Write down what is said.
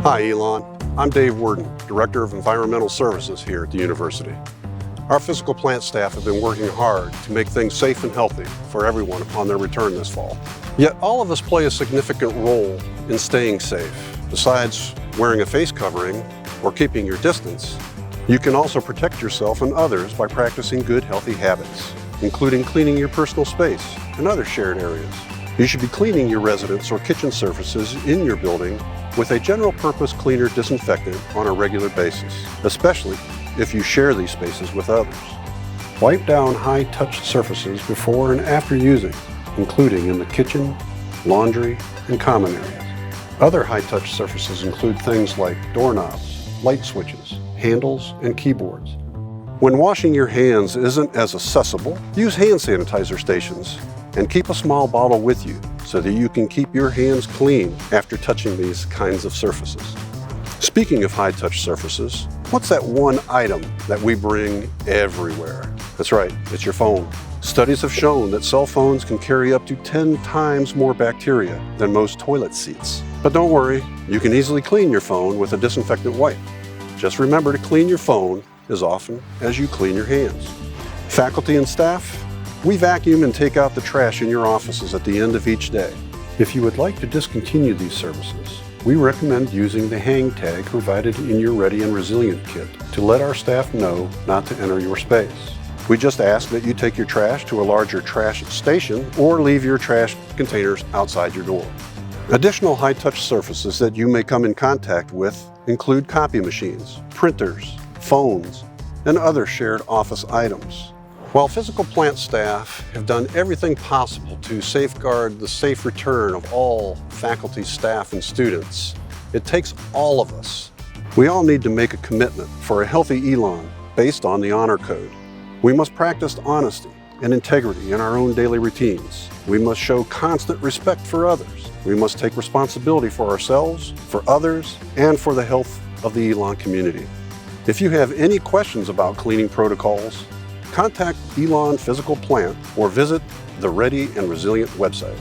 Hi, Elon. I'm Dave Worden, Director of Environmental Services here at the university. Our physical plant staff have been working hard to make things safe and healthy for everyone upon their return this fall. Yet all of us play a significant role in staying safe. Besides wearing a face covering or keeping your distance, you can also protect yourself and others by practicing good, healthy habits, including cleaning your personal space and other shared areas. You should be cleaning your residence or kitchen surfaces in your building with a general purpose cleaner disinfectant on a regular basis, especially if you share these spaces with others. Wipe down high-touch surfaces before and after using, including in the kitchen, laundry, and common areas. Other high-touch surfaces include things like doorknobs, light switches, handles, and keyboards. When washing your hands isn't as accessible, use hand sanitizer stations and keep a small bottle with you so that you can keep your hands clean after touching these kinds of surfaces. Speaking of high-touch surfaces, what's that one item that we bring everywhere? That's right, it's your phone. Studies have shown that cell phones can carry up to 10 times more bacteria than most toilet seats. But don't worry, you can easily clean your phone with a disinfectant wipe. Just remember to clean your phone as often as you clean your hands. Faculty and staff, we vacuum and take out the trash in your offices at the end of each day. If you would like to discontinue these services, we recommend using the hang tag provided in your Ready and Resilient kit to let our staff know not to enter your space. We just ask that you take your trash to a larger trash station or leave your trash containers outside your door. Additional high-touch surfaces that you may come in contact with include copy machines, printers, phones, and other shared office items. While physical plant staff have done everything possible to safeguard the safe return of all faculty, staff, and students, it takes all of us. We all need to make a commitment for a healthy Elon based on the Honor Code. We must practice honesty and integrity in our own daily routines. We must show constant respect for others. We must take responsibility for ourselves, for others, and for the health of the Elon community. If you have any questions about cleaning protocols, contact Elon Physical Plant or visit the Ready and Resilient website.